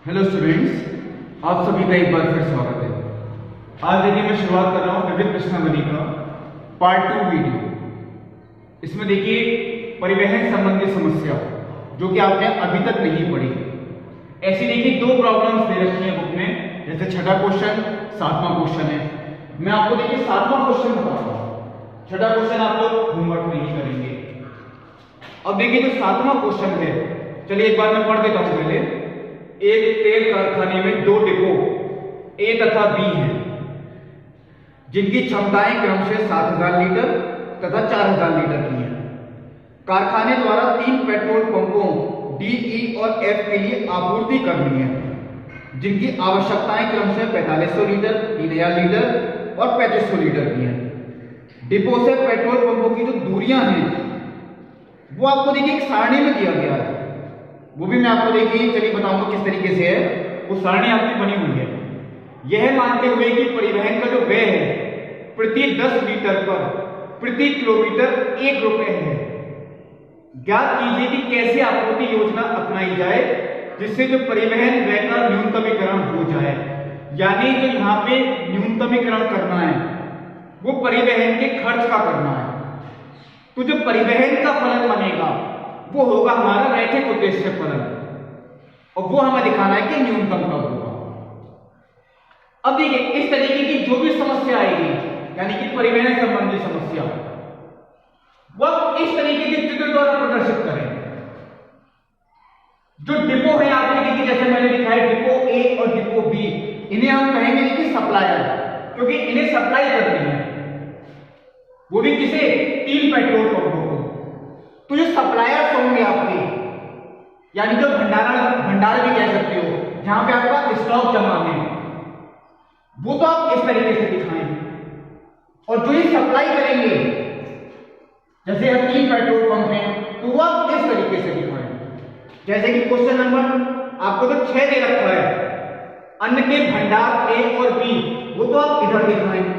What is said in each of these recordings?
Hello students, आप सभी का एक बार फिर स्वागत है। आज देखिए मैं शुरुआत कर रहा हूँ विविध प्रश्नावली का पार्ट 2 वीडियो। इसमें देखिए परिवहन संबंधी समस्या जो कि आपने अभी तक नहीं पढ़ी। ऐसी देखिए दो प्रॉब्लम्स दे रखी है बुक में, जैसे छठा क्वेश्चन, सातवां क्वेश्चन है। मैं आपको देखिए सातवां क्वेश्चन बता रहा हूँ, छठा क्वेश्चन आप लोग होमवर्क नहीं करेंगे। अब देखिए जो सातवां क्वेश्चन है, चलिए एक बार मैं पढ़ देता हूँ पहले। एक तेल कारखाने में दो डिपो ए तथा बी हैं, जिनकी क्षमताएं क्रमशः 7000 लीटर तथा 4000 लीटर की हैं। कारखाने द्वारा 3 पेट्रोल पंपों डी, ई और एफ के लिए आपूर्ति करनी है, जिनकी आवश्यकताएं क्रमशः 4500 लीटर, 3000 लीटर और 3500 लीटर की हैं। डिपो से पेट्रोल पंपों की जो दूरियां हैं वो आपको देखिए एक सारणी में दिया गया है। वो भी मैं आपको देखिए चलिए बताऊंगा किस तरीके से है। वो सारणी आपकी बनी हुई है। यह मानते हुए कि परिवहन का जो व्यय है प्रति 10 लीटर पर प्रति किलोमीटर 1 रुपए है, ज्ञात कीजिए कि कैसे आपूर्ति योजना अपनाई जाए जिससे जो परिवहन व्यय का न्यूनतमीकरण हो जाए। यानी जो यहाँ पे न्यूनतमीकरण करना है वो परिवहन के खर्च का करना है। तो जो परिवहन का फलन बनेगा वो होगा हमारा रैखिक उद्देश्य फलन, और वो हमें दिखाना है कि न्यूनतम कब होगा। अब देखिए इस तरीके की जो भी समस्या आएगी, यानी कि परिवहन संबंधी समस्या, वह इस तरीके के चित्र द्वारा प्रदर्शित करें। जो डिपो है आपने देखिए, जैसे मैंने लिखा है डिपो ए और डिपो बी, इन्हें हम कहेंगे कि सप्लायर, क्योंकि इन्हें सप्लाई करनी है, वो भी किसे? 3 पेट्रोल पंपों को। तो जो सप्लायर्स होंगे आपके, यानी जो भंडार भी कह सकते हो, जहां पे आपका स्टॉक जमा है, वो तो आप इस तरीके से दिखाएंगे। और जो ये सप्लाई करेंगे, जैसे अब 3 पेट्रोल पंप हैं, तो वो आप इस तरीके से दिखाएंगे। जैसे कि क्वेश्चन नंबर आपको तो 6 दे रखा है, अन्न के भंडार ए और बी, वो तो आप इधर दिखाएंगे।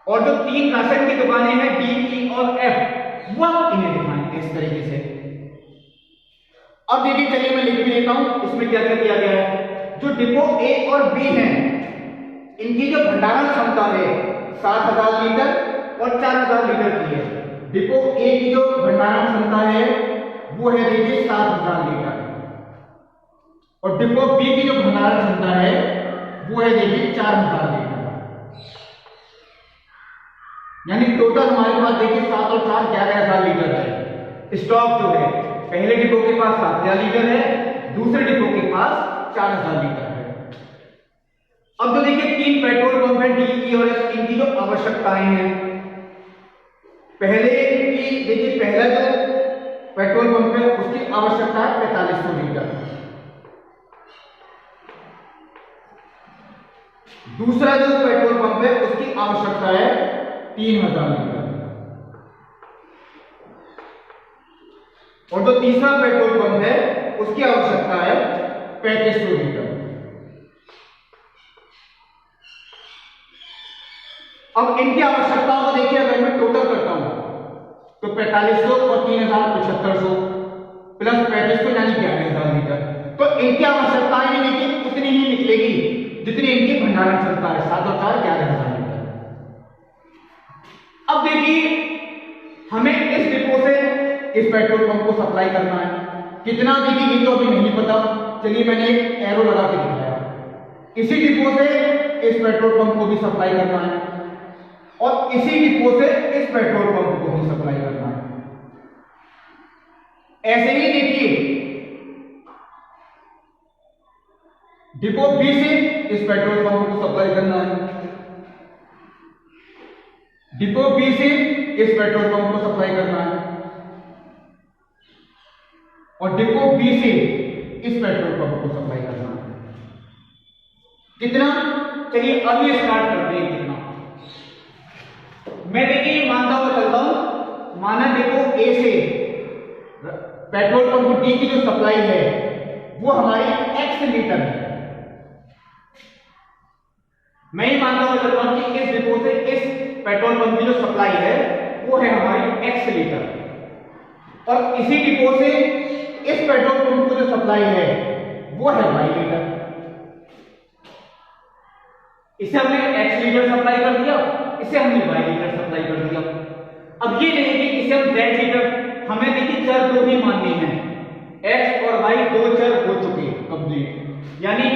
और जो 3 राशन की दुकानें हैं डी, ई और एफ, वो आप इन्हें दिखाएंगे इस तरीके से। अब देखिए चलिए मैं लिख भी देता हूं इसमें क्या क्या दिया गया है। जो डिपो ए और बी हैं, इनकी जो भंडारण क्षमता है 7000 लीटर और 4000 लीटर की है। डिपो ए की जो भंडारण क्षमता है वो है देखिए 7000 लीटर, और डिपो बी की जो भंडारण क्षमता है वो है देखिए 4000 लीटर। यानी टोटल हमारे पास देखिए 7 और 4 11,000 लीटर है। स्टॉक जो है पहले डिपो के पास 7000 लीटर है, दूसरे डिपो के पास 4000 लीटर है। अब जो देखिए 3 पेट्रोल पंप है डी, ई और एफ, इनकी जो आवश्यकताएं हैं, पहले की देखिए पहला जो पेट्रोल पंप है उसकी आवश्यकता है 4500 लीटर, दूसरा जो पेट्रोल पंप है उसकी आवश्यकता है 3000 लीटर, और जो तीसरा पेट्रोल पंप है उसकी आवश्यकता है 3500 लीटर। अब इनकी आवश्यकताओं को देखिए, अगर मैं टोटल करता हूं तो 4500 और 3000 7500 प्लस 3500 यानी 11000 लीटर। तो इनकी आवश्यकताएं भी देखिए उतनी ही निकलेगी जितनी इनकी भंडारण क्षमता है, 7 और 4 11000 लीटर। अब देखिए हमें इस डिपो से इस पेट्रोल पंप को सप्लाई करना है, कितना देखिए ये तो अभी नहीं पता। चलिए मैंने एक एरो लगा के दिखाया। इसी डिपो से इस पेट्रोल पंप को भी सप्लाई करना है, और इसी डिपो से इस पेट्रोल पंप को भी सप्लाई करना है। ऐसे ही देखिए डिपो बी से इस पेट्रोल पंप को सप्लाई करना है, डिपो बी से इस पेट्रोल पंप को सप्लाई करना है, और डिपो बी से इस पेट्रोल पंप को सप्लाई करना है। कितना? चलिए अब ये स्टार्ट करते हैं। कितना मैं देखिए मानता हुआ चलता हूं, माना डिपो ए से पेट्रोल पंप डी की जो सप्लाई है वो हमारी x लीटर है। मैं ही मानता हुआ चलता हूं कि इस डिपो से इस पेट्रोल पंप की जो सप्लाई है वो है हमारी x लीटर, और इसी डिपो से इस पेट्रोल पंप को जो सप्लाई है वो है y लीटर। इसे हमने x लीटर सप्लाई कर दिया, इसे हमने y लीटर सप्लाई कर दिया। अब ये नहीं कि इसे हम z लीटर, हमें देखिए चर दो ही मानने हैं, x और y दो चर हो चुके कंप्लीट, यानी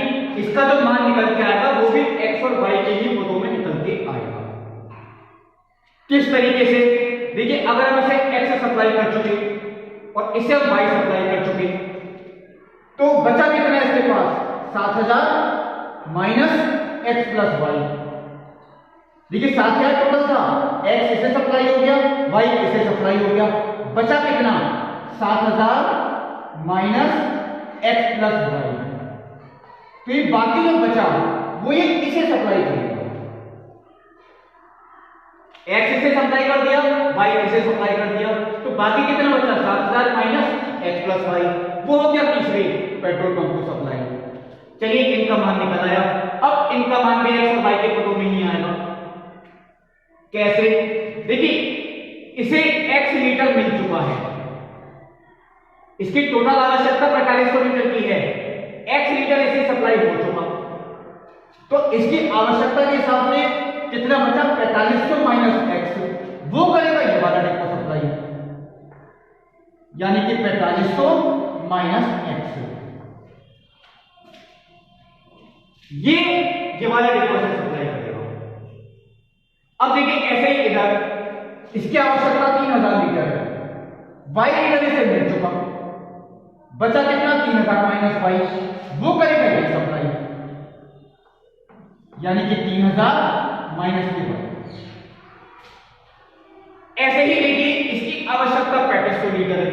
इसका जो मान निकल के आएगा वो भी x और y के ही पदों में निकल के आएगा। किस तरीके से? देखिए अगर हम इसे x सप्लाई कर चुके और इसे हम y सप्लाई कर चुके, तो बचा कितना है इसके पास? 7000 माइनस x प्लस y। देखिए 7000 टोटल था, x इसे सप्लाई हो गया, y इसे सप्लाई हो गया, बचा कितना? 7000 माइनस x प्लस y। तो ये बाकी जो बचा वो ये इसे सप्लाई करेगा, x इसे सप्लाई कर दिया, y इसे सप्लाई कर दिया, तो बाकी कितना बचा? 7000 माइनस x प्लस y, वो हो गया तीसरे पेट्रोल पंप को सप्लाई। चलिए इनका मान निकल आया। अब इनका मान भी x और y के पदों में ही आएगा। कैसे? देखिए इसे x लीटर मिल चुका है, इसकी टोटल आवश्यकता 4500 लीटर की है, x लीटर इसे सप्लाई हो चुका, तो इसकी आवश्यकता के हिसाब से कितना बचा? 4500 माइनस x, वो करेगा ये वाला डेपो सप्लाई, यानी कि 4500 माइनस x, ये वाला डेपो से सप्लाई करेगा। अब देखिए ऐसे ही इधर इसकी आवश्यकता 3000 लीटर है, y लीटर इसे मिल चुका, बचा कितना? 3000 माइनस y, वो करेगा ये सप्लाई, यानी कि 3000 माइनस के बाद। ऐसे ही देखिए इसकी आवश्यकता 3500 लीटर है,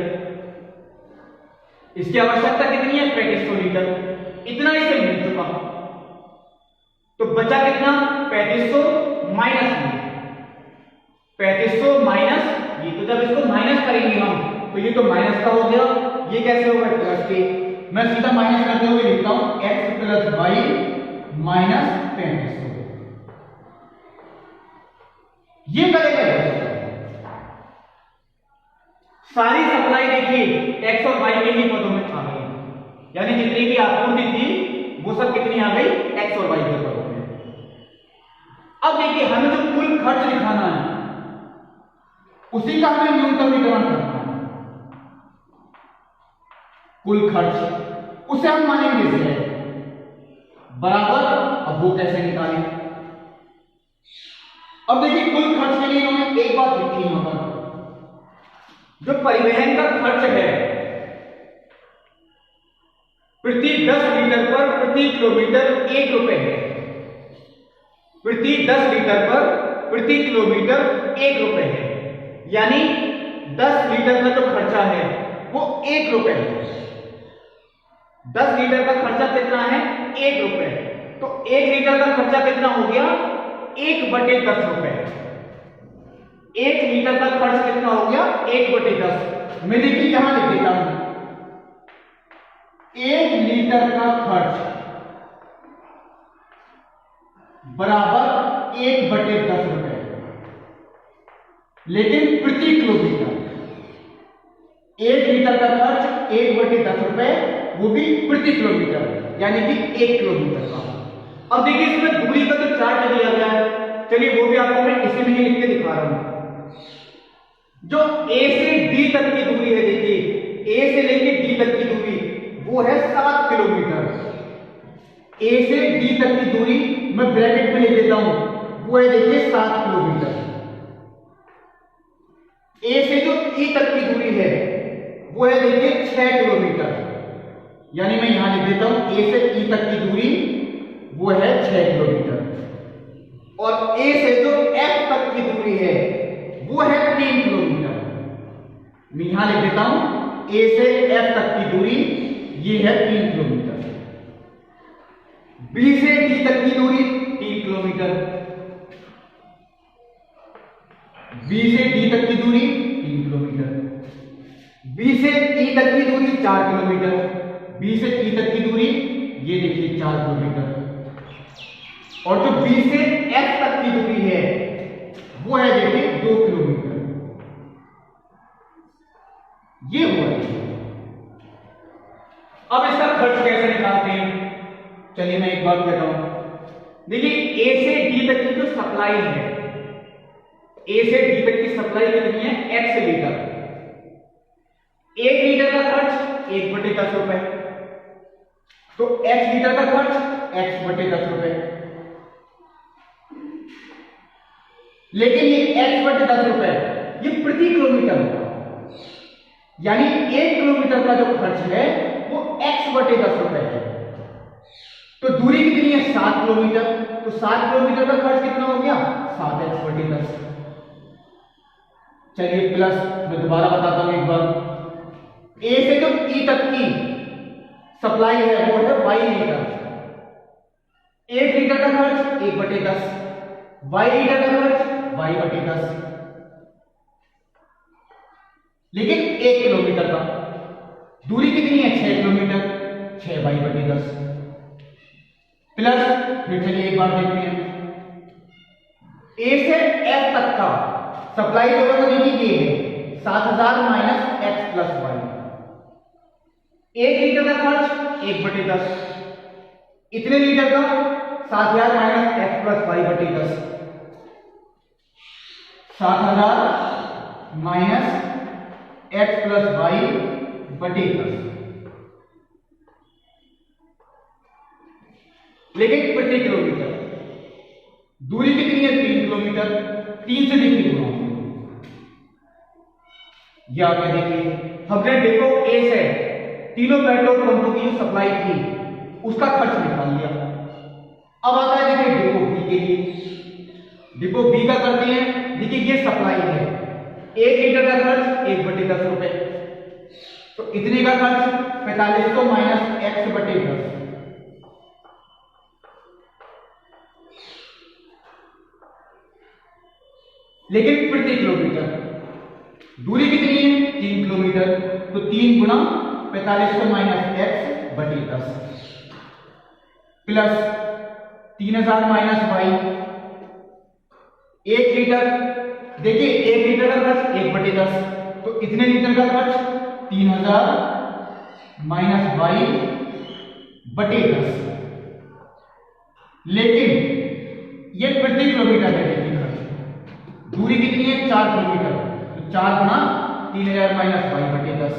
इसकी आवश्यकता कितनी है? 3500 लीटर, इतना इसे मिल चुका, तो बचा कितना? 3500 माइनस 3500 माइनस ये, तो जब इसको माइनस करेंगे हम तो ये तो माइनस का हो गया, ये कैसे होगा? प्लस के। मैं सीधा माइनस करते हुए लिखता हूं x प्लस वाई माइनस 3500, ये करेगा सारी सप्लाई। देखिए x और y के ही पदों में आ गई, यानी जितनी भी आपूर्ति थी वो सब कितनी आ गई? x और y के पदों में। अब देखिए हमें जो कुल खर्च दिखाना है उसी का हमें न्यूनतमीकरण करना है, कुल खर्च उसे हम मानेंगे z बराबर। अब वो कैसे निकालें? अब देखिए कुल खर्च के लिए हमें एक बात लिखी है, पर जो परिवहन का खर्च है प्रति 10 लीटर पर प्रति किलोमीटर 1 रुपए है, प्रति 10 लीटर पर प्रति किलोमीटर 1 रुपए है, यानी 10 लीटर का जो खर्चा है वो 1 रुपए है। 10 लीटर का खर्चा कितना है? 1 रुपए, तो 1 लीटर का खर्चा कितना हो गया? 1/10 रुपए। 1 लीटर का खर्च कितना हो गया? 1/10। मैं देखिए यहां लिख देता हूं 1 लीटर का खर्च बराबर 1/10 रुपए, लेकिन प्रति किलोमीटर 1 लीटर का खर्च 1/10 रुपए, वो भी प्रति किलोमीटर, यानी कि 1 किलोमीटर का। अब देखिए इसमें दूरी का जो चार्ट दिया गया है, चलिए वो भी आपको मैं इसी में ही लिख के दिखा रहा हूं। जो A से D तक की दूरी है, देखिए A से लेके D तक की दूरी वो है 7 किलोमीटर। A से D तक की दूरी मैं ब्रैकेट में लिख देता हूं, वो है देखिए 7 किलोमीटर। A से जो E तक की दूरी है वो है देखिए 6 किलोमीटर, यानी मैं यहां लिख देता हूं A से E तक की दूरी वो है 6 किलोमीटर, और A से जो F तक की दूरी है वो है 3 किलोमीटर। मैं यहां लिख देता हूं A से F तक की दूरी ये है 3 किलोमीटर। B से D तक की दूरी 3 किलोमीटर, B से D तक की दूरी 3 किलोमीटर, B से E तक की दूरी 4 किलोमीटर, B से E तक की दूरी ये देखिए 4 किलोमीटर, और जो B से F तक की दूरी है वो है देखिए 2 किलोमीटर। ये हुआ। अब इसका खर्च कैसे निकालते हैं? चलिए मैं एक बात कहता हूं। देखिए ए से डी तक की जो सप्लाई है, ए से डी तक की सप्लाई कितनी है? x litre. 1 लीटर का खर्च 1/10 रुपए, तो x लीटर का खर्च x/10 रुपए। लेकिन ये x/10 रुपए ये प्रति किलोमीटर होगा, यानी 1 किलोमीटर का जो खर्च है वो x/10 रुपए है। तो दूरी कितनी है? 7 किलोमीटर, तो 7 किलोमीटर का खर्च कितना हो गया? 7x/10। चलिए प्लस मैं दोबारा बताता हूं एक बार। ए से जो ई तक की सप्लाई है वो है y लीटर। 1 लीटर का खर्च 1/10, y लीटर का खर्च y/10, लेकिन 1 किलोमीटर का। दूरी कितनी है? 6 किलोमीटर, 6y/10 प्लस, फिर चलिए एक बार देखते हैं। ए से एफ तक का सप्लाई लेवल तो देखिए ये है 7000 minus x plus y। 1 litre का खर्च 1/10, इतने लीटर का 7000 minus x plus y/10, 7000 minus x plus y/10। लेकिन प्रति किलोमीटर दूरी कितनी है? 3 किलोमीटर, 3 से देखिए गुणा। या क्या देखिए, हमने देखो ए से तीनों पेट्रोल पंपों की जो सप्लाई थी उसका खर्च निकाल लिया। अब आता है देखिए डिपो बी के लिए। डिपो बी का करते हैं। देखिए ये सप्लाई है, 1 लीटर का खर्च 1/10 रुपए, तो इतने का खर्च 4500 माइनस x/10, लेकिन प्रति किलोमीटर दूरी कितनी है? 3 किलोमीटर, तो 3 गुणा 4500 minus x/10 plus 3000 minus y। 1 litre, देखिए 1 लीटर का खर्च 1/10, तो इतने लीटर का खर्च 3000 माइनस y/10, लेकिन ये प्रति किलोमीटर है। देखिए खर्च, दूरी कितनी है? 4 किलोमीटर, तो 4 गुणा 3000 माइनस y/10।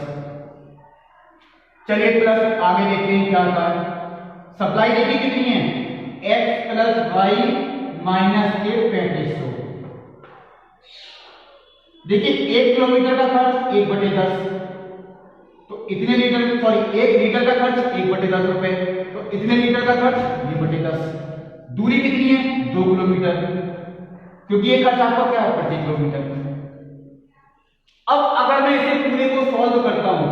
चलिए प्लस आगे देखते हैं क्या आता है। सप्लाई देखिए कितनी है? x प्लस y माइनस के 3500। देखिए 1 किलोमीटर का खर्च 1/10, तो इतने लीटर, सॉरी 1 लीटर का खर्च 1/10 रुपए, तो इतने लीटर का खर्च 1/10। दूरी कितनी है? 2 किलोमीटर, क्योंकि ये खर्च आपका क्या है? प्रति किलोमीटर। अब अगर मैं इसे पूरे को सॉल्व करता हूं,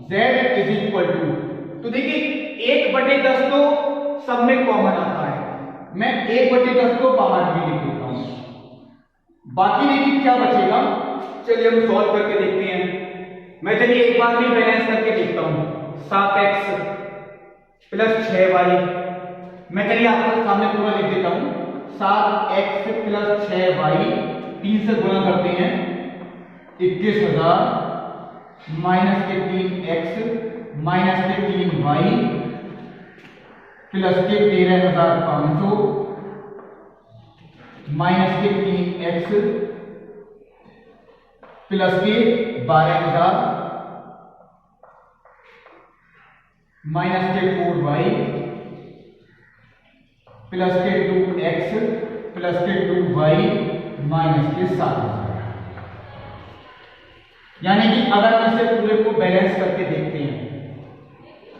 z इज इक्वल टू, तो देखिए 1/10 तो सब में कॉमन आता है, मैं 1/10 को बाहर भी लिख देता हूं। बाकी देखिए क्या बचेगा, चलिए हम सॉल्व करके देखते हैं। मैं चलिए एक बार भी बैलेंस करके देखता हूं। 7x प्लस 6y, मैं चलिए आपको सामने पूरा लिख देता हूं। 7x प्लस 6y, 3 से गुणा करते हैं 21000 माइनस के 3x माइनस के 3y प्लस के 13500 माइनस के 3x प्लस के 12000 माइनस के 4y प्लस के 2x प्लस के 2y माइनस के 7000। यानी कि अगर हम इसे पूरे को बैलेंस करके देखते हैं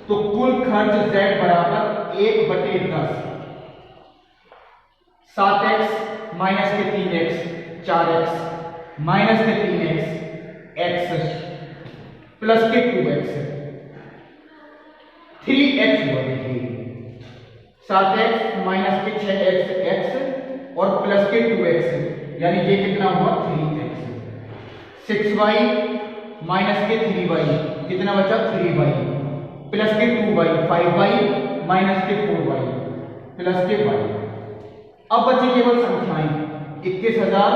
तो कुल खर्च z बराबर 1/10, 7x माइनस के 3x 4x माइनस के 3x x प्लस के 2x 3x हुआ। देखिए 7x माइनस के 6x x और प्लस के 2x, यानी ये कितना हुआ? 3x। 6y माइनस के 3y, कितना बचा? 3y प्लस के 2y, 5y माइनस के 4y प्लस के y। अब बची केवल संख्याएं, 21000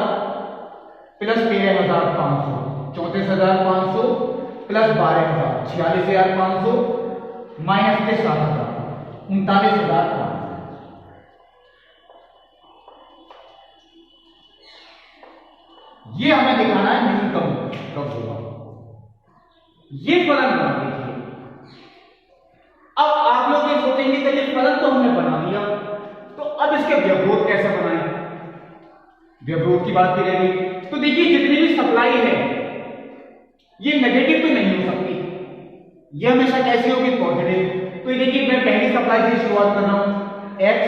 प्लस 13500, 34500 प्लस 12000, 46500 माइनस के 7,000, 39,000। ये हमें दिखाना है न्यूनतम कब होगा। ये फलन बना दीजिए। अब आप लोग ये सोचेंगे चलिए फलन तो हमने बना दिया, तो अब इसके व्यवरोध कैसे बनाएं? व्यवरोध की बात भी रहेगी। तो देखिए जितनी भी सप्लाई है ये नेगेटिव तो नहीं हो सकती, ये हमेशा कैसी होगी? पॉजिटिव। तो ये देखिए मैं पहली सप्लाई से शुरुआत कर रहा हूं, x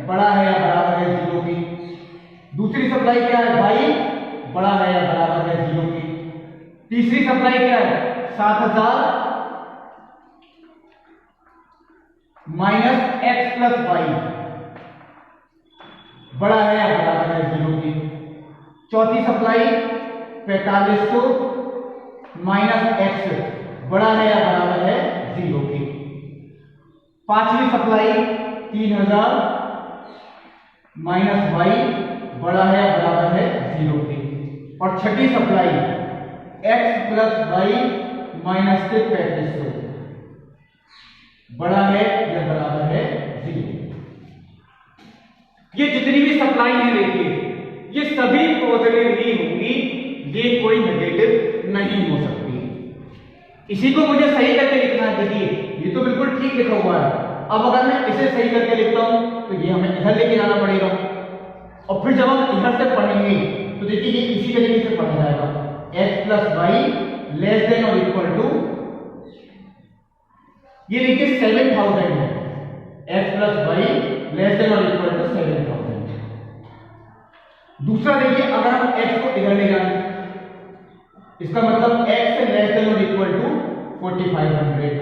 बड़ा है या बराबर है 0 की। दूसरी सप्लाई क्या है? y बड़ा है या बराबर है 0 की। तीसरी सप्लाई क्या है? 7,000 माइनस x प्लस वाई बड़ा है या बराबर है 0 की। चौथी सप्लाई 4500 माइनस x बड़ा है या बराबर है 0 की। पांचवी सप्लाई 3000 माइनस y बड़ा है या बराबर है 0 की। और छठी supply x plus y minus के 3500 बड़ा है या बराबर है 0। ये जितनी भी सप्लाई है देखिए ये सभी पॉजिटिव ही होंगी, ये कोई नेगेटिव नहीं हो सकती। इसी को मुझे सही करके लिखना है। देखिए ये तो बिल्कुल ठीक लिखा हुआ है। अब अगर मैं इसे सही करके लिखता हूं तो ये हमें इधर लेके जाना पड़ेगा, और फिर जब हम इधर से पढ़ेंगे तो देखिए ये इसी तरीके से पढ़ा जाएगा, x plus y less than और इक्वल टू, ये देखिए 7000 है, x plus y less than और इक्वल टू 7000। दूसरा देखिए अगर हम x को इधर ले जाएं, इसका मतलब x लेस देन और इक्वल टू 4500।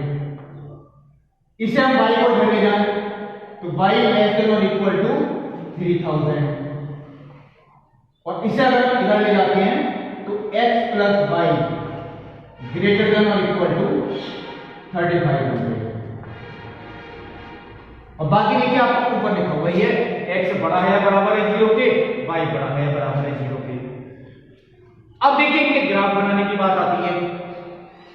इसे हम y को इधर ले जाएं तो y लेस देन और इक्वल टू 3000। और इसे अगर हम इधर ले जाते हैं तो x plus y greater than और इक्वल टू 3500। और बाकी देखिए आपको ऊपर लिखा हुआ है x बड़ा है या बराबर है 0 के, y बड़ा है या बराबर है 0 के। अब देखिए इनके ग्राफ बनाने की बात आती है,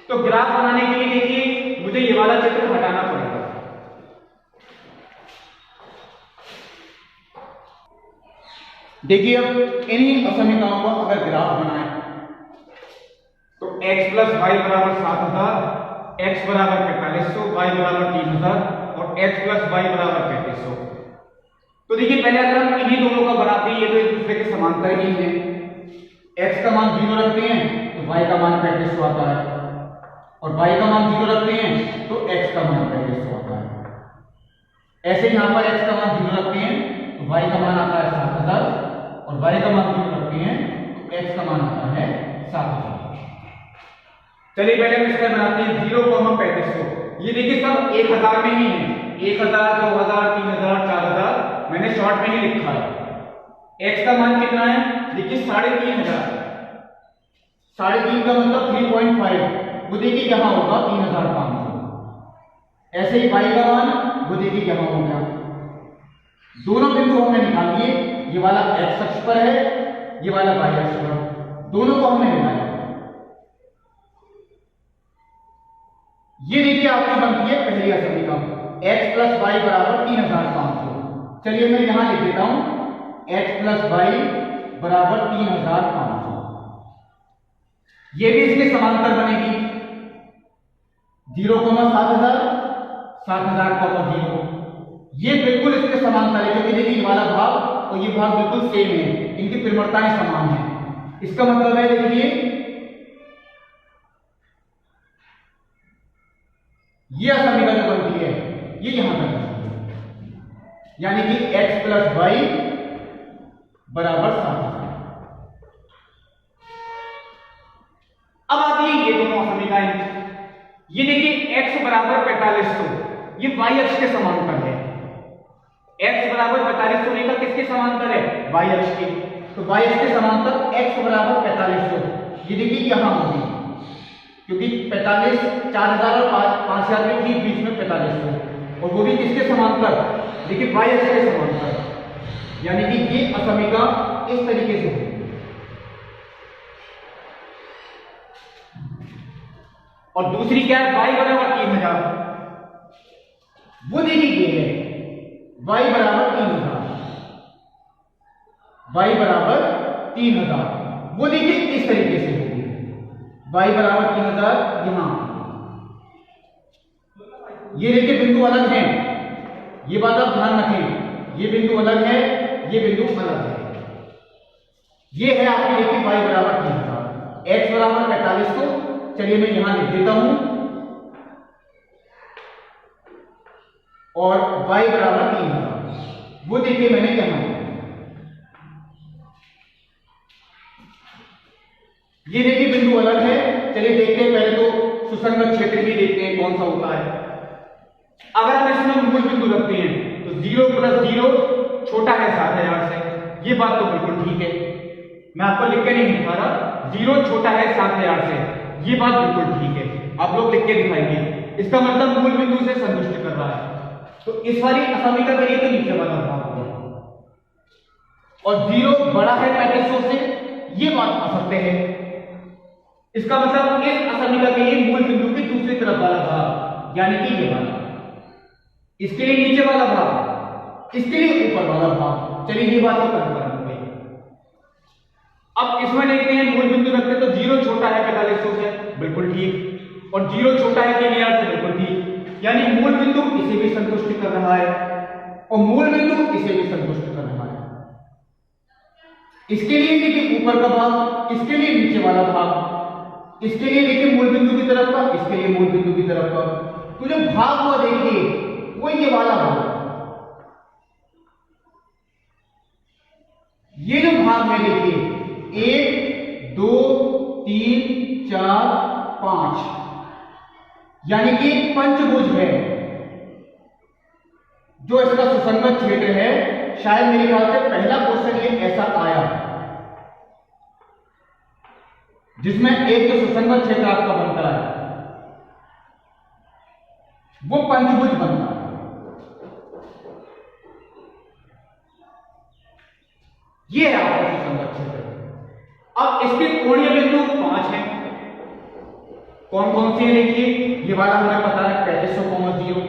तो ग्राफ बनाने के लिए देखिए मुझे ये वाला चित्र हटाना पड़ेगा। देखिए अब इन्हीं असमीकरणों को अगर ग्राफ बनाए तो x प्लस वाई बराबर 7000, x बराबर 4500, y बराबर 3000 और x प्लस वाई बराबर 3500। तो देखिए पहले अगर हम इन्हीं दोनों का बनाते हैं, ये तो एक दूसरे के समांतर ही है। x का मान 0 रखते हैं तो y का मान 3500 आता है, और y का मान 0 रखते हैं तो x का मान 3500 आता है। ऐसे यहां पर x का मान 0 रखते हैं तो y का मान आता है 7000, और y का मान 0 रखते हैं तो x का मान आता है 7000। चलिए पहले हम इसका बनाते हैं 0, 3500। ये देखिए सब 1000 में ही है, 1000, 2000, 3000, 4000 मैंने शॉर्ट में ही लिखा है। x का मान कितना है? देखिए 3500। 3.5 का मतलब 3.5, वो देखिए क्या होगा 3500। ऐसे ही y का मान वो देखिए क्या हो गया। दोनों बिंदु हमने निकाल लिए, ये वाला x अक्ष पर है, ये वाला y अक्ष पर, दोनों को हमने निकाला। ये देखिए आपकी बनती है पहली समीकरण, x प्लस वाई बराबर 3500। चलिए मैं यहां लिख देता हूं x प्लस वाई बराबर 3500। ये भी इसके समांतर बनेगी, 0, 7000, 7000, 0। ये बिल्कुल इसके समांतर है, क्योंकि देखिए ये वाला भाग और ये भाग बिल्कुल सेम है, इनकी परिमरताएं समान है। इसका मतलब है देखिए ये समीकरण बनती है, ये यहां पर बनती है, यानी कि x प्लस वाई बराबर 7000। अब आती है ये दोनों समीकरण। ये देखिए x बराबर 4500, ये y अक्ष के समांतर है। x बराबर 4500 लेकर किसके समांतर है? y अक्ष के। तो y अक्ष के समांतर x बराबर 4500, ये देखिए यहां होगी, क्योंकि 45, 4000 और 5000 के ठीक बीच में 4500, और वो भी किसके समांतर? देखिए y अक्ष के समांतर, यानी कि ये असमीकरण इस तरीके से होगी। और दूसरी क्या है? y बराबर 3000। वो देखिए ये है y बराबर 3000, y बराबर 3000। वो देखिए इस तरीके से होगी, y बराबर 3000 यहां। ये देखिए बिंदु अलग हैं, ये बात आप ध्यान रखें, ये बिंदु अलग है, ये बिंदु अलग है। ये है आपकी देखिए y बराबर 3000, x बराबर 4500। चलिए मैं यहां लिख देता हूं, और y बराबर 3000 वो देखिए मैंने यहां। ये देखिए बिंदु अलग है। चलिए देखते हैं, पहले तो सुसंगत क्षेत्र भी देखते हैं कौन सा होता है। अगर हम इसमें मूल बिंदु रखते हैं तो 0 + 0 छोटा है 7000 से, ये बात तो बिल्कुल ठीक है, मैं आपको लिख के नहीं दिखा रहा। 0 छोटा है 7000 से, ये बात बिल्कुल ठीक है, आप लोग लिख के दिखाएंगे। इसका मतलब मूल बिंदु से संतुष्ट कर रहा है। तो इस वाली असमिका के लिए तो नीचे वाला भाग होगा, और 0 बड़ा है 3500 से, ये बात असत्य है। इसका मतलब इस असमिका के लिए मूल बिंदु की दूसरी तरफ वाला भाग, यानी कि ये वाला, इसके लिए नीचे वाला भाग, इसके लिए ऊपर वाला भाग। चलिए ये बात तो कंफर्म हो गई। अब इसमें देखते हैं मूल बिंदु रखते तो 0 छोटा है 4500 से, बिल्कुल ठीक, और 0 छोटा है 3000 से, बिल्कुल ठीक। यानी मूल बिंदु इसे भी संतुष्ट कर रहा है, और मूल बिंदु इसे भी संतुष्ट कर रहा है। इसके लिए देखिए ऊपर का भाग, इसके लिए नीचे वाला भाग, इसके लिए देखिए मूल बिंदु की तरफ का, इसके लिए मूल बिंदु की तरफ का। तो जो भाग हुआ देखिए वो ये वाला भाग, ये जो भाग है देखिए 1 2 3 4 5, यानी कि पंचभुज है, जो इसका सुसंगत क्षेत्र है। शायद मेरे ख्याल से पहला क्वेश्चन ये ऐसा आया जिसमें एक जो सुसंगत क्षेत्र आपका बनता है वो पंचभुज बनता है। ये है आपका सुसंगत क्षेत्र। अब इसके कोणीय बिंदु 5 हैं। कौन कौन से हैं देखिए, ये वाला हमें पता है 3500,0,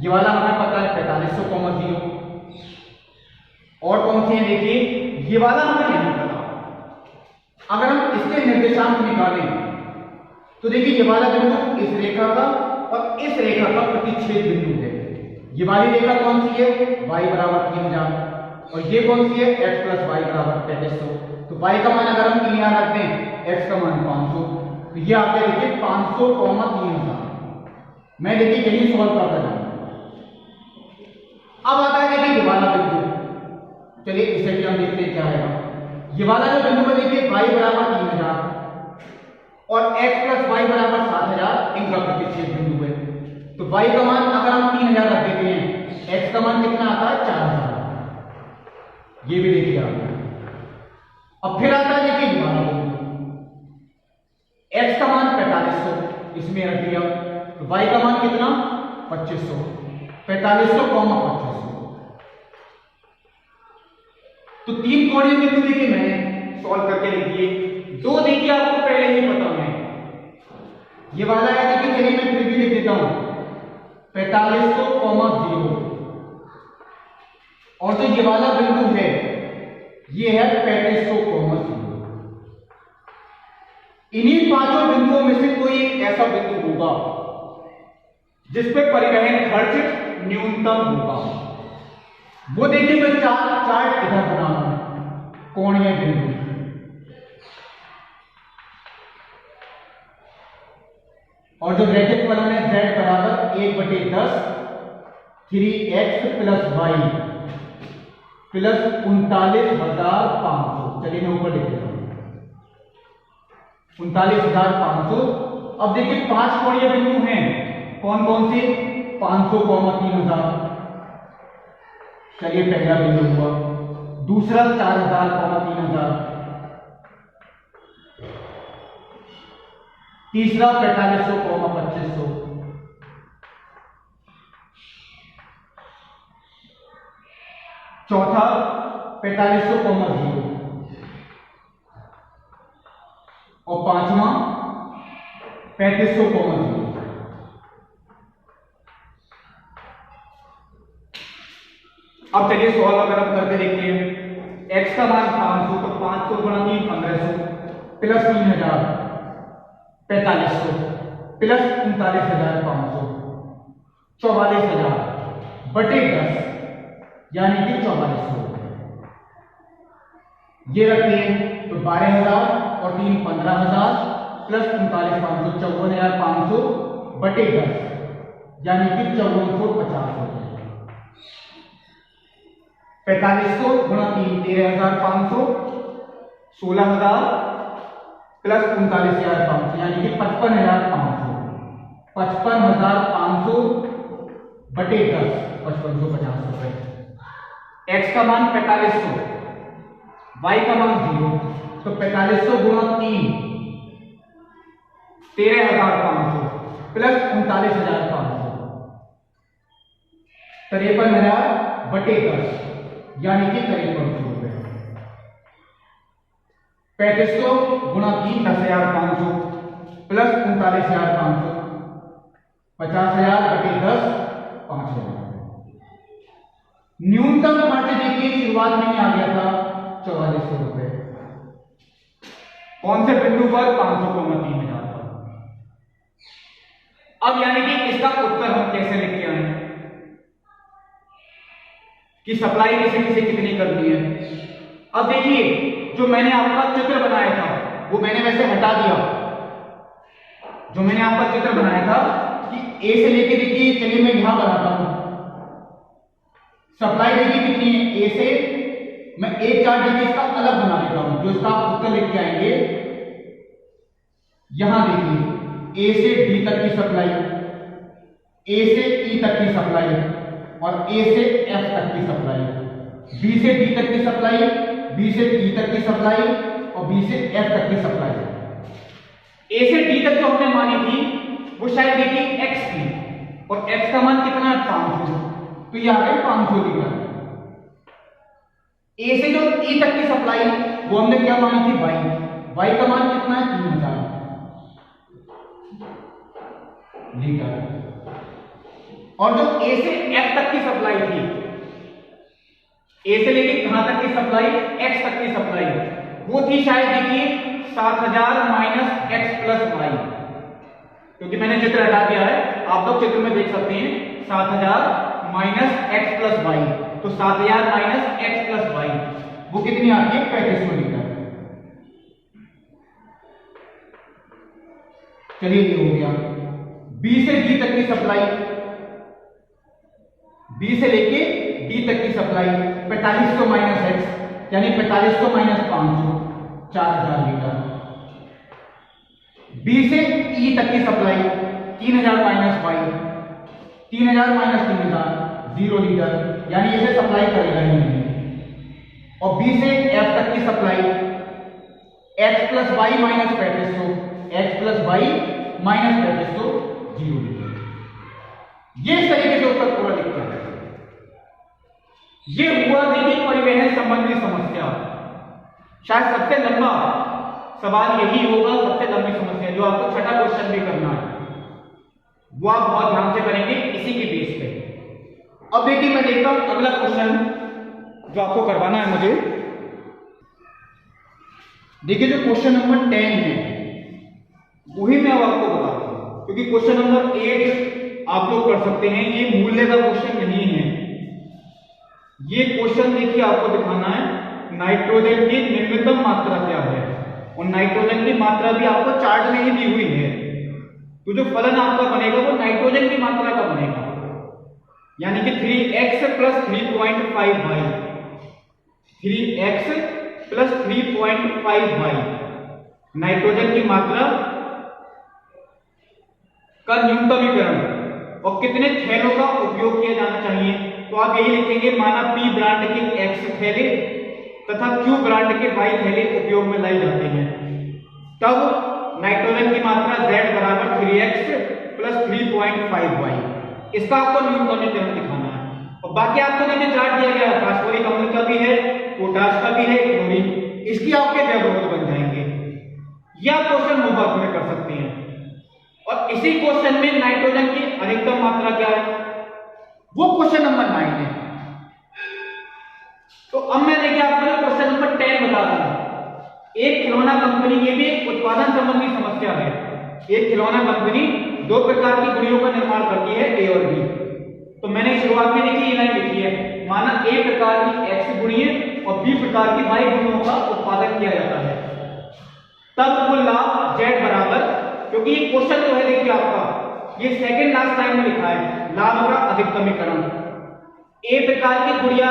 ये वाला हमें पता है 4500,0, और कौन से हैं देखिए, ये वाला हमें नहीं पता। अगर हम इसके निर्देशांक निकालें तो देखिए ये वाला बिंदु इस रेखा का और इस रेखा का प्रतिच्छेद बिंदु है। ये वाली रेखा कौन सी है, y बराबर 3000, और ये कौन सी है, x + y बराबर 3500। तो y का मान अगर हम 3 यहां रखते हैं, x का मान 500, तो ये आपके देखिए 500, 3000। मैं देखिए यही सॉल्व करता जाऊंगा। अब आता है देखिए ये वाला बिंदु, चलिए इसे भी हम देखते हैं क्या आएगा। ये वाला जो बिंदु है देखिए y बराबर 3000 और x + y बराबर 7000, इनका प्रतिच्छेद बिंदु है। तो y का मान अगर हम 3000 रख देते हैं, x का मान कितना आता है 4000, ये भी देखिए आप। अब फिर आता है देखिए ये वाला बिंदु, x का मान 4500 इसमें रख दिया, तो y का मान कितना 2500, 4500, 2500। तो 3 कोणीय बिंदु देखिए मैंने सॉल्व करके लिख दिए। 2 देखिए आपको पहले ही पता है, ये वाला है देखिए, चलिए मैं फिर भी लिख देता हूं 4500, 0, और जो ये वाला बिंदु है ये है 3500, 0। इन्हीं पांचों बिंदुओं में से कोई एक ऐसा बिंदु होगा जिस पे परिवहन खर्च न्यूनतम होगा। वो देखिए मैं चार्ट इधर बना रहा हूं, कोणीय बिंदु, और जो रैखिक फलन है z बराबर 1/10 3x + y + 39,500। चलिए मैं ऊपर लिख देता हूं 39,500। अब देखिए 5 कोणीय बिंदु हैं, कौन कौन से, 500, 3000। चलिए पहला बिंदु हुआ, दूसरा 4000, 3000, तीसरा 4500, 2500, चौथा 4500, 0, और पांचवा 3500, 0। अब चलिए सॉल्व अगर हम करके देखते हैं, x का मान 500, तो 500 गुणा 3 1500 प्लस 3000 4500 प्लस 39500 44,000 बटे 10 यानी कि 4400 ये रखते हैं तो 12,000 और 3 15,000 प्लस 39,500 54,500 बटे 10 यानी कि 5450 हो जाएगा। 4500 गुणा 3 13,500 16,000 प्लस 39,500 यानी कि 55,500 55,500 बटे 10 5550 रुपए। x का मान 4500, y का मान 0, तो 4500 गुणा 3 13,500 प्लस 39,500 53,000 बटे 10 यानी कि 5300 रुपए। 3500 गुणा 3 10,500 प्लस 39,500 50,000 बटे 10 5,000। न्यूनतम खर्च देखिए शुरुआत में ही आ गया था 4400 रुपए। कौन से बिंदु पर 500 को 3,000 पर। अब यानी कि इसका उत्तर हम कैसे लिख के आए कि सप्लाई किसे किसे कितनी करनी है। अब देखिए जो मैंने आपका चित्र बनाया था वो मैंने वैसे हटा दिया। जो मैंने आपका चित्र बनाया था कि ए से लेके देखिए, चलिए मैं यहां बनाता हूं। सप्लाई देखिए कितनी है, ए से मैं एक चार्ट देखिए इसका अलग बना लेता हूं, जो इसका उत्तर लिख के आएंगे। यहां देखिए ए से डी तक की सप्लाई, ए से ई तक की सप्लाई और ए से एफ तक की सप्लाई, बी से डी तक की सप्लाई, बी से ई तक की सप्लाई और बी से एफ तक की सप्लाई। ए से डी तक जो हमने मानी थी वो शायद देखिए एक्स थी और एक्स का मान कितना है 500, तो ये आ गए 500 लीटर। ए से जो ई तक की सप्लाई वो हमने क्या मानी थी वाई, वाई का मान कितना है 3,000 लीटर। और जो ए से एफ तक की सप्लाई थी, ए से लेके कहां तक की सप्लाई, एक्स तक की सप्लाई, वो थी शायद देखिए 7,000 माइनस एक्स प्लस वाई, क्योंकि मैंने चित्र हटा दिया है, आप लोग चित्र में देख सकते हैं 7,000 माइनस एक्स प्लस वाई, तो 7,000 माइनस एक्स प्लस वाई वो कितनी आती है 3500 लीटर। चलिए ये हो गया। बी से डी तक की सप्लाई, बी से लेके डी तक की सप्लाई 4500 माइनस एक्स यानी 4500 माइनस 500 4,000 लीटर। बी से ई तक की सप्लाई 3,000 माइनस वाई 3,000 माइनस 3,000 0 लीटर, यानी इसे सप्लाई करेगा ही नहीं। और बी से एफ तक की supply x plus y minus 3500 x plus y minus 3500 0 लीटर। ये इस तरीके से उत्तर पूरा लिखते हैं। ये हुआ देखिए परिवहन संबंधी समस्या। शायद सबसे लंबा सवाल यही होगा, सबसे लंबी समस्या जो आपको छठा क्वेश्चन भी करना है वो आप बहुत ध्यान से करेंगे इसी के बेस पे। अब देखिए मैं देखता हूं अगला क्वेश्चन जो आपको करवाना है मुझे। देखिए जो क्वेश्चन नंबर 10 है वही मैं अब आपको बताता हूं, क्योंकि क्वेश्चन नंबर 8 आप लोग कर सकते हैं। ये मूल्य का क्वेश्चन नहीं है। ये क्वेश्चन देखिए आपको दिखाना है नाइट्रोजन की न्यूनतम मात्रा क्या है, और नाइट्रोजन की मात्रा भी आपको चार्ट में ही दी हुई है। तो जो फलन आपका बनेगा वो नाइट्रोजन की मात्रा का बनेगा, यानी कि 3x plus 3.5y 3x plus 3.5y nitrogen की मात्रा का न्यूनतमीकरण और कितने थैलों का उपयोग किया जाना चाहिए। तो आप यही लिखेंगे, माना P ब्रांड के X थैले तथा Q ब्रांड के Y थैले उपयोग में लाई जाते हैं, तब नाइट्रोजन की मात्रा Z बराबर 3x प्लस 3.5y, इसका आपको न्यूनतमीकरण दिखाना है। और बाकी आपको नीचे चार्ट दिया गया है, फास्फोरिक अम्ल का भी है, पोटाश का भी है, क्लोरीन, इसकी आपके जरूरत बन जाएंगे। यह क्वेश्चन होमवर्क में कर सकते हैं। और इसी क्वेश्चन में नाइट्रोजन की अधिकतम मात्रा क्या है वो क्वेश्चन नंबर 9 है। तो अब मैं देखिए आपको क्वेश्चन नंबर 10 बता रहा हूं। एक खिलौना कंपनी की भी उत्पादन संबंधी समस्या है। एक खिलौना कंपनी दो प्रकार की गुड़ियों का निर्माण करती है, ए और बी। तो मैंने शुरुआत में देखिए ये लाइन लिखी है, माना ए प्रकार की एक्स गुड़ियां और बी प्रकार की वाई गुड़ियों का उत्पादन किया जाता है, तब कुल लाभ जेड बराबर, क्योंकि ये क्वेश्चन जो है देखिए आपका ये सेकंड लास्ट लाइन में लिखा है लाभ का अधिकतमीकरण। ए प्रकार की गुड़िया,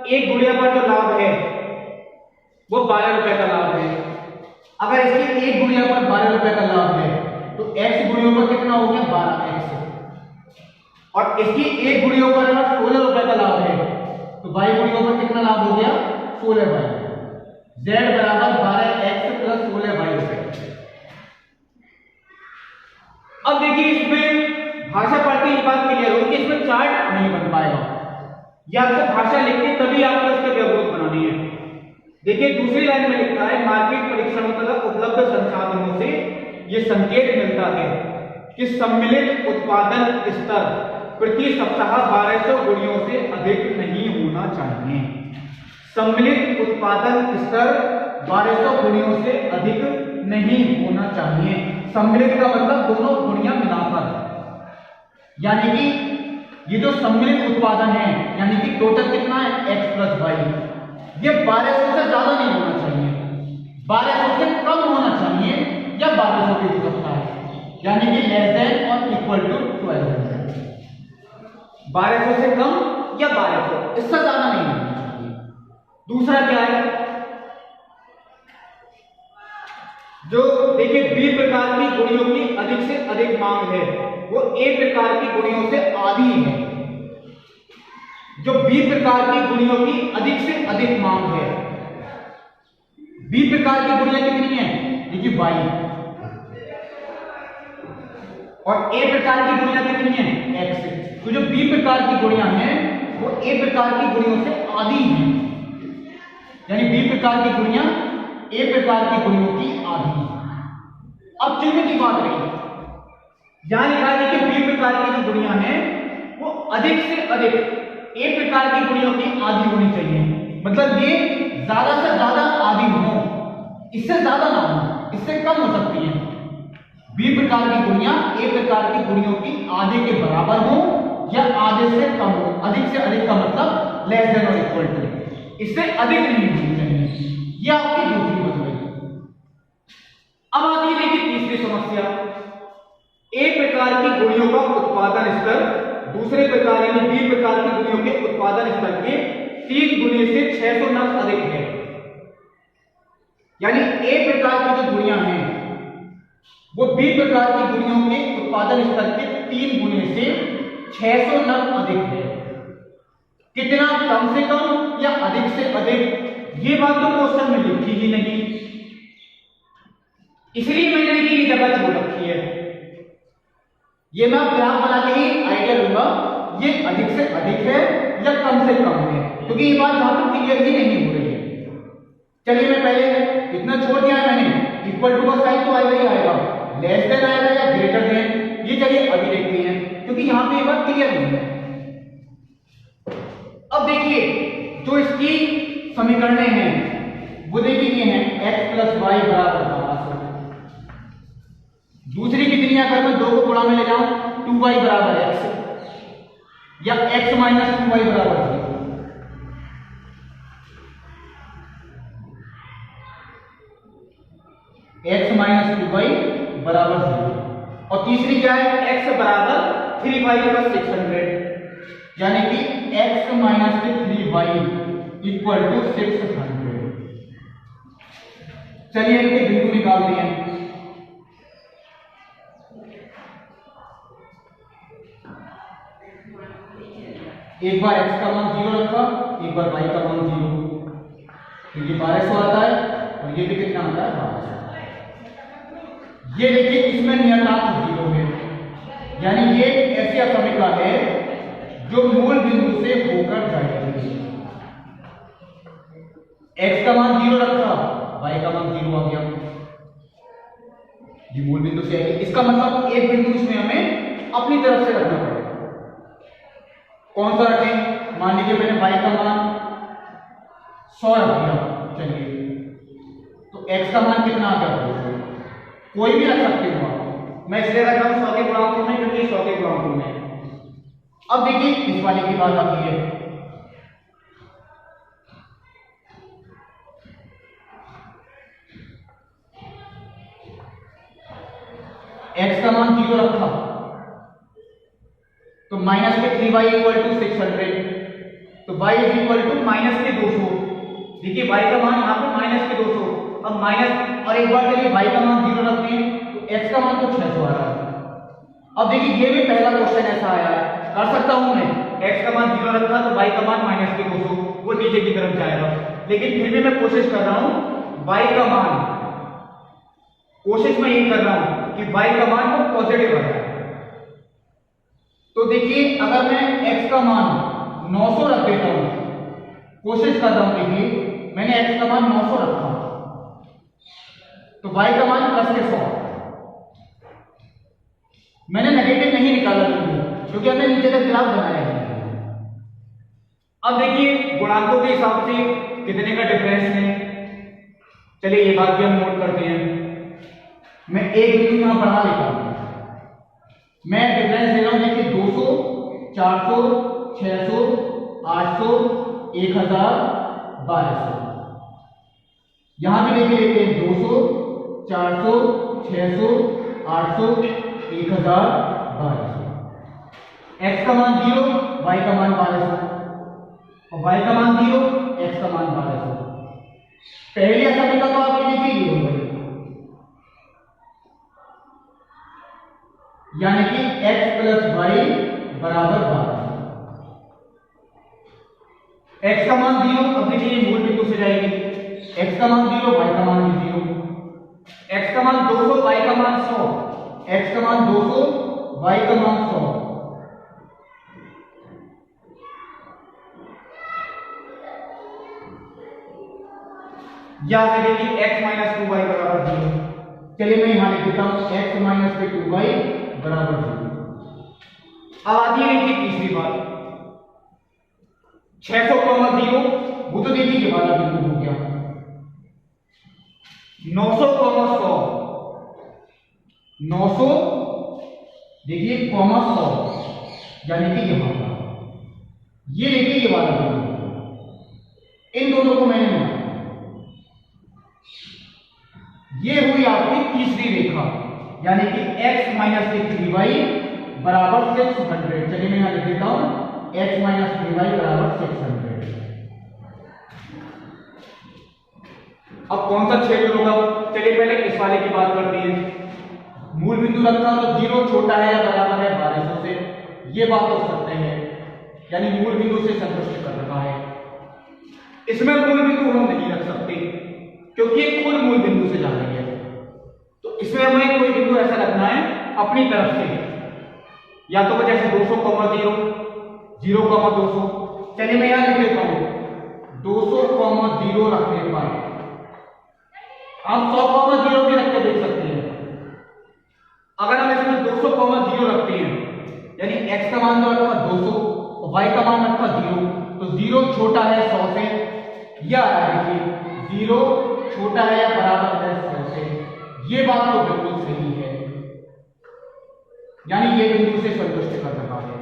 एक गुड़िया पर जो लाभ है वो 12 रुपए का लाभ है। अगर इसकी एक गुड़िया पर 12 रुपए का लाभ है तो एक्स गुड़ियों पर कितना हो गया 12x, और इसकी एक गुड़ियों पर अगर 16 रुपए का लाभ है तो वाई गुड़ियों पर कितना लाभ हो गया 16y। z बराबर 12x प्लस 16y रुपए। अब देखिए इसमें भाषा पढ़ते ही बात क्लियर होगी कि इसमें चार्ट नहीं बन पाएगा, या आपको भाषा लिखते तभी आपको इसके व्यवरोध बनानी है। देखिए दूसरी लाइन में लिखा है मार्केट परीक्षणों तथा उपलब्ध संसाधनों से यह संकेत मिलता है कि सम्मिलित उत्पादन स्तर प्रति सप्ताह 1200 गुड़ियों से अधिक नहीं होना चाहिए। सम्मिलित उत्पादन स्तर 1200 गुड़ियों से अधिक नहीं होना चाहिए। सम्मिलित का मतलब दोनों गुड़ियां मिलाकर, यानी कि ये जो सम्मिलित उत्पादन है यानी कि टोटल कितना है x प्लस वाई, ये 1200 से ज्यादा नहीं होना चाहिए, 1200 से कम होना चाहिए या 1200 भी हो सकता है, यानी कि लेस देन और इक्वल टू 1200। 1200 से कम या 1200, इससे ज्यादा नहीं होना चाहिए। दूसरा क्या है, जो देखिए बी प्रकार की गुड़ियों की अधिक से अधिक मांग है वो ए प्रकार की गुड़ियों से आधी है। जो बी प्रकार की गुड़ियों की अधिक से अधिक मांग है, बी प्रकार की गुड़ियां कितनी है देखिए वाई, और ए प्रकार की गुड़ियां कितनी है एक्स। तो जो बी प्रकार की गुड़ियां हैं वो ए प्रकार की गुड़ियों से आधी हैं, यानी बी प्रकार की गुड़ियां ए प्रकार की गुड़ियों की आधी। अब चिन्ह की बात रही, यहां लिखा है कि बी प्रकार की जो गुड़ियां हैं वो अधिक से अधिक ए प्रकार की गुड़ियों की आधी होनी चाहिए, मतलब ये ज्यादा से ज्यादा आधी हो, इससे ज्यादा ना हो, इससे कम हो सकती है। बी प्रकार की गुड़ियां ए प्रकार की गुड़ियों की आधे के बराबर हो या आधे से कम हो। अधिक से अधिक का मतलब लेस देन और इक्वल टू, इससे अधिक नहीं होनी चाहिए। ये आपकी दूसरी बन गई। अब आती है देखिए तीसरी समस्या, ए प्रकार की गुड़ियों का उत्पादन स्तर दूसरे प्रकार यानी बी प्रकार की गुड़ियों के उत्पादन स्तर के 3 गुने से 600 नग अधिक है। यानी ए प्रकार की जो गुड़ियां हैं वो बी प्रकार की गुड़ियों के उत्पादन स्तर के 3 गुने से 600 नग अधिक है। कितना कम से कम या अधिक से अधिक, ये बात तो क्वेश्चन में लिखी ही नहीं, इसलिए मैंने देखिए ये जगह छोड़ रखी है। ये मैं ग्राफ बना के ही आइडिया लूंगा ये अधिक से अधिक है या कम से कम है, क्योंकि ये बात यहां पर क्लियर ही नहीं हो रही है। चलिए मैं पहले इतना छोड़ दिया है मैंने, इक्वल टू का साइन तो आएगा ही आएगा, लेस देन आएगा या ग्रेटर देन, ये चलिए अभी देखते हैं क्योंकि यहां पे ये बात क्लियर नहीं है। अब देखिए जो इसकी समीकरणें हैं वो देखिए ये हैं x प्लस वाई बराबर 1200। दूसरी कितनी है, अगर मैं 2 को गुणा में ले जाऊं 2y बराबर x या x माइनस 2y बराबर 0। x माइनस 2y बराबर 0। और तीसरी क्या है, x बराबर 3y प्लस 600, यानी कि x minus 3y equal to 600। चलिए इनके बिंदु निकालते हैं। एक बार x का मान 0 रखा, एक बार y का मान 0, तो ये 1200 आता है और ये भी कितना आता है 1200। ये देखिए इसमें नियतांक 0 है, यानी ये ऐसी असमिका है जो मूल बिंदु से होकर जाएगी। x का मान 0 रखा, y का मान 0 आ गया, ये मूल बिंदु से आएगी। इसका मतलब एक बिंदु इसमें हमें अपनी तरफ से रखना पड़ेगा। कौन सा रखें, मान लीजिए मैंने y का मान 100 रख दिया। चलिए तो x का मान कितना आ गया? 200। कोई भी रख सकते हो आप, मैं इसलिए रख रहा हूं 100 के गुणांकों में क्योंकि 100 के गुणांकों में। अब देखिए इस वाले की बात आती है। x का मान 0 रखा तो माइनस के 3y इक्वल टू 600, तो y is equal to minus के 200। देखिए y का मान यहाँ पे माइनस के 200। अब माइनस और एक बार चलिए y का मान 0 रखते हैं तो x का मान तो 600 आ रहा है। अब देखिए ये भी पहला क्वेश्चन ऐसा आया है, कर सकता हूं मैं x का मान 0 रखा तो y का मान माइनस के 200, वो नीचे की तरफ जाएगा। लेकिन फिर भी मैं कोशिश कर रहा हूं y का मान, कोशिश मैं यही कर रहा हूं कि y का मान वो पॉजिटिव आ जाए। तो देखिए अगर मैं x का मान 900 रख देता हूं, कोशिश कर रहा हूं, देखिए मैंने x का मान 900 रखा तो y का मान प्लस के 100। मैंने नेगेटिव नहीं निकाला क्योंकि हमने नीचे तक ग्राफ बनाया है। अब देखिए गुणांकों के हिसाब से कितने का डिफरेंस है, चलिए ये बात भी हम नोट करते हैं। मैं एक बिंदु यहां बढ़ा लेता हूं, मैं डिफरेंस ले रहा हूं। देखिए 200, 400, 600, 800, 1000, 1200। यहां भी देखिए लेते हैं 200, 400, 600, 800, 1000, 1200। x का मान 0, y का मान 1200 और y का मान 0, x का मान 1200। पहली असमीकरण तो आपने देखी ही होगी, यानी कि x प्लस वाई बराबर 1200। x का मान 0, अब देखिए मूल बिंदु से जाएगी, x का मान 0, y का मान भी 0, x का मान 200, y का मान 100, x का मान 200, y का मान 100। यहां देखिए x माइनस 2y बराबर 0। चलिए मैं यहां लिख देता हूं x माइनस 2y बराबर 0। अब आती है देखिए तीसरी बात, 600 कॉमा 0, वो तो देखिए ये वाला बिंदु हो गया। 900 कॉमा 100, 900 देखिए कॉमा 100, यानी कि यहां का ये देखिए ये वाला बिंदु, इन दोनों को मैंने माना। ये हुई आपकी तीसरी रेखा, यानी कि x माइनस 3y बराबर 600। चलिए मैं यहां लिख देता हूं x माइनस 3y बराबर 600। अब कौन सा क्षेत्र होगा, चलिए पहले इस वाले की बात करते हैं। मूल बिंदु रखा तो 0 छोटा है या बराबर है 1200 से, ये बात हो सकते हैं, यानी मूल बिंदु से संतुष्ट कर रहा है। इसमें मूल बिंदु हम नहीं रख सकते क्योंकि ये खुद मूल बिंदु से जा रही है, तो इसमें हमें कोई बिंदु ऐसा रखना है अपनी तरफ से, या तो जैसे 200 कॉमा 0, 0 कॉमा 200। चलिए मैं यहां लिख देता हूं 200 कॉमा 0 रखने पर आप 100 कॉमा 0 भी रख के देख सकते हैं। अगर हम इसमें 200 कॉमा 0 रखते हैं, यानी x का मान तो रखा 200 और y का मान रखा 0, तो 0 छोटा है 100 से, या देखिए 0 छोटा है या बराबर है 100 से, ये बात तो बिल्कुल सही है, यानी ये बिंदु से संतुष्ट कर रहा है।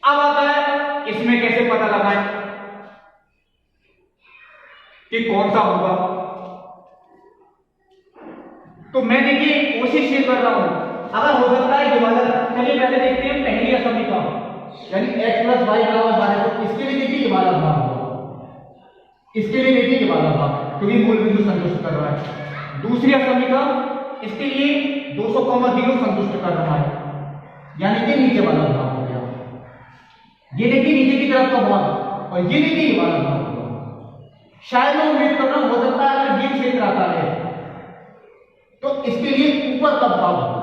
अब आता है इसमें कैसे पता लगाएं कि कौन सा होगा, तो मैं देखिए कोशिश ये कर रहा हूं, अगर हो सकता है विभाजन, चलिए पहले देखते हैं पहली असमीकरण, यानी x प्लस वाई बराबर 1200, इसके लिए देखिए ये वाला भाग होगा, इसके लिए देखिए ये वाला भाग, क्योंकि मूल बिंदु संतुष्ट कर रहा है। दूसरी असमीकरण, इसके लिए 200 कॉमा 0 संतुष्ट कर रहा है, यानी कि नीचे वाला भाग हो गया। ये देखिए नीचे की तरफ का भाग, और ये देखिए ये वाला भाग होगा। शायद मैं उम्मीद कर रहा हूं हो सकता है अगर ये क्षेत्र आता है तो इसके लिए ऊपर का भाग होगा,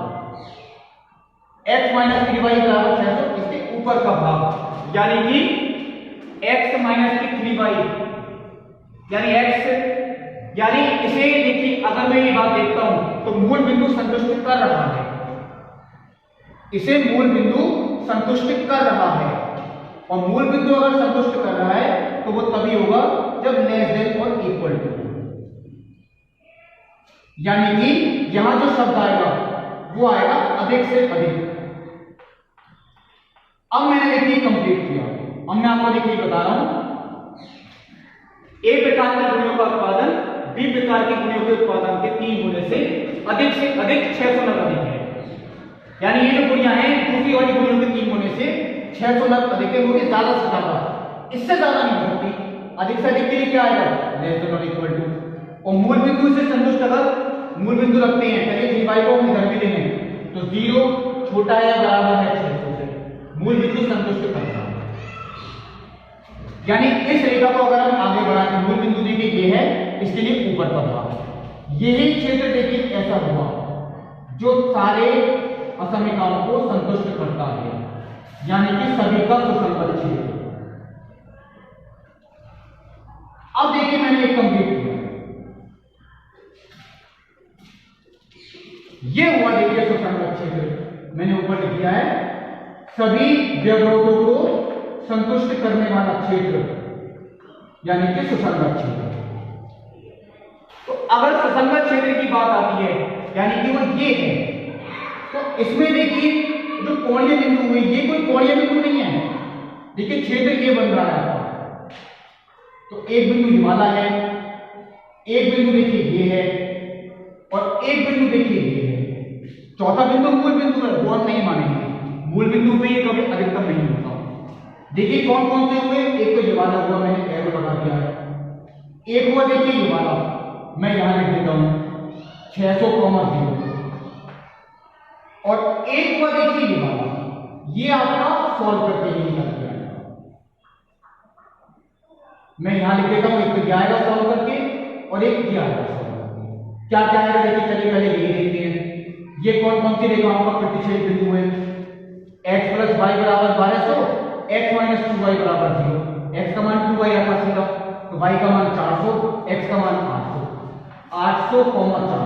x माइनस 3y बराबर 600, इसके ऊपर का भाग, यानी कि x माइनस 3y, यानी x, यानी इसे देखिए अगर मैं ये बात देखता हूं तो मूल बिंदु संतुष्ट कर रहा है, इसे मूल बिंदु संतुष्ट कर रहा है, और मूल बिंदु अगर संतुष्ट कर रहा है तो वो तभी होगा जब लेस देन और इक्वल टू, यानी कि यहां जो शब्द आएगा वो आएगा अधिक से अधिक। अब मैंने देखिए कंप्लीट किया, अब मैं आपको देखिए बता रहा हूं, ए प्रकार की गुणियों का उत्पादन बी प्रकार की गुणियों के उत्पादन के 3 गुने से अधिक 600 नग अधिक है। यानी ये जो गुणियां हैं दूसरी वाली गुणियों के 3 गुने से 600 नग अधिक है, वो भी ज्यादा से ज्यादा, इससे ज्यादा नहीं हो सकती। अधिक से अधिक के लिए क्या आएगा, लेस देन और इक्वल टू। और मूल बिंदु से संतुष्ट अगर मूल बिंदु रखते हैं, चलिए 3y को हम इधर भी लेंगे तो 0 छोटा है बराबर है 600 से, मूल बिंदु संतुष्ट करता है। यानी इस रेखा को अगर हम आगे बढ़ाएं, मूल बिंदु देखिए ये है, इसके लिए ऊपर का भाग, यही क्षेत्र देखिए ऐसा हुआ जो सारे असमीकरणों को संतुष्ट करता है, यानी कि सभी का सुसंगत क्षेत्र। अब देखिए मैंने एक कंप्लीट किया, ये हुआ देखिए सुसंगत क्षेत्र। मैंने ऊपर लिख दिया है सभी व्यवरोधों को संतुष्ट करने वाला क्षेत्र, यानी कि सुसंगत क्षेत्र। तो अगर सुसंगत क्षेत्र की बात आती है, यानी कि वो ये है, तो इसमें देखिए जो कोणीय बिंदु हुए, ये कोई कोणीय बिंदु नहीं है। देखिए क्षेत्र ये बन रहा है आपका, तो एक बिंदु ये वाला है, एक बिंदु देखिए ये है, और एक बिंदु देखिए ये है। चौथा बिंदु मूल बिंदु है, वो हम नहीं मानेंगे, मूल बिंदु पे ये कभी अधिकतम नहीं होता। देखिए कौन कौन से हुए, एक तो ये वाला हुआ, मैंने एरो लगा दिया है, एक हुआ देखिए ये वाला, मैं यहां लिख देता हूं 600,0, और एक हुआ देखिए ये वाला, ये आपका सॉल्व करके ही निकल गया। मैं यहां लिख देता हूं, एक तो आएगा सॉल्व करके और एक ये आएगा सॉल्व करके। क्या क्या आएगा देखिए, चलिए पहले ये देखते हैं। ये कौन कौन सी रेखाओं का प्रतिच्छेद बिंदु है, x + y बराबर 1200, x - 2y बराबर 0, x का मान 2y आता सीधा, तो y का मान 400, x का मान 800, 800, 400।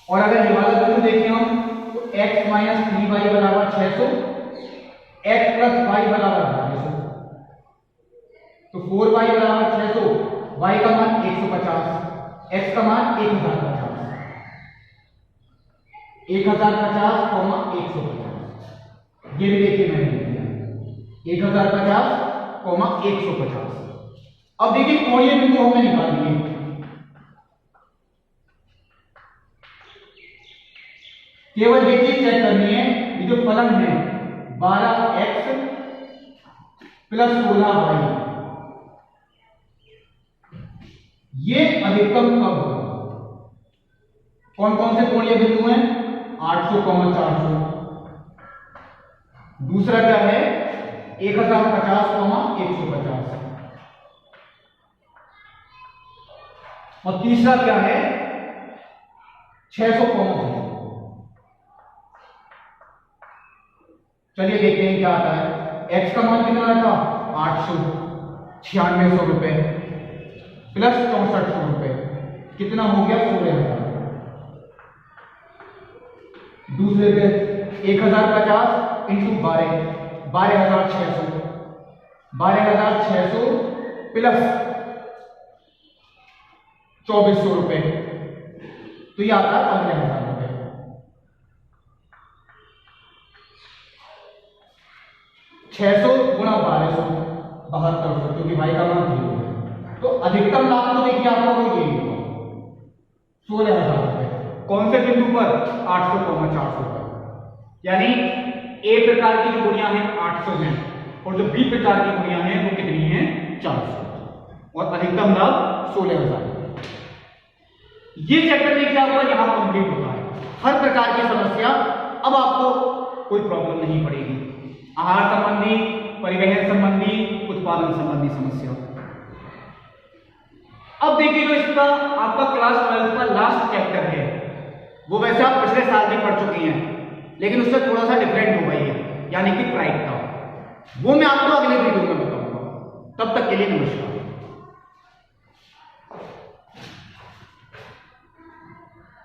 और अगर ये वाला बिंदु देखें हम, तो x - 3y बराबर 600, x + y बराबर 1200, तो 4y बराबर 600, y का मान 150, x का मान 1050, 1050, 150। ये भी देखिए मैंने लिख दिया 1050, 150। अब देखिए कोणीय बिंदु हमने निकाल दिए, केवल ये चीज चेक करनी है, ये जो फलन है 12x + 16y, ये अधिकतम कब होगा। कौन कौन से कोणीय बिंदु हैं, 800, 400। दूसरा क्या है 1050, 150। और तीसरा क्या है 600, 0। चलिए देखते हैं क्या आता है। x का मान कितना था 800, 9600 रुपए प्लस 6400 रुपए, कितना हो गया 16,000। दूसरे पे 1050 इंटू 12, 12,600, 12,600 प्लस 2400 रुपए, तो ये आता है 15,000 रुपए। छह सौ गुणा 1200, 7200, क्योंकि भाई का मान 0 है, तो अधिकतम लाभ तो देखिए आपका वो ये होगा 16,000 रुपए। कौन से बिंदु पर 800, 400 पर, यानी ए प्रकार की जो गुणियां हैं 800 हैं, और जो बी प्रकार की गुणियां हैं वो कितनी हैं 400, और अधिकतम लाभ 16,000। ये चैप्टर देखिए आपका यहां कंप्लीट होता है। हर प्रकार की समस्या अब आपको कोई प्रॉब्लम नहीं पड़ेगी, आहार संबंधी, परिवहन संबंधी, उत्पादन संबंधी समस्या। अब देखिए जो इसका आपका क्लास 12 का लास्ट चैप्टर है, वो वैसे आप पिछले साल भी पढ़ चुके हैं, लेकिन उससे थोड़ा सा डिफरेंट हो गई है, यानी कि प्रायिकता। वो मैं आपको अगले वीडियो में बताऊंगा। तब तक के लिए नमस्कार।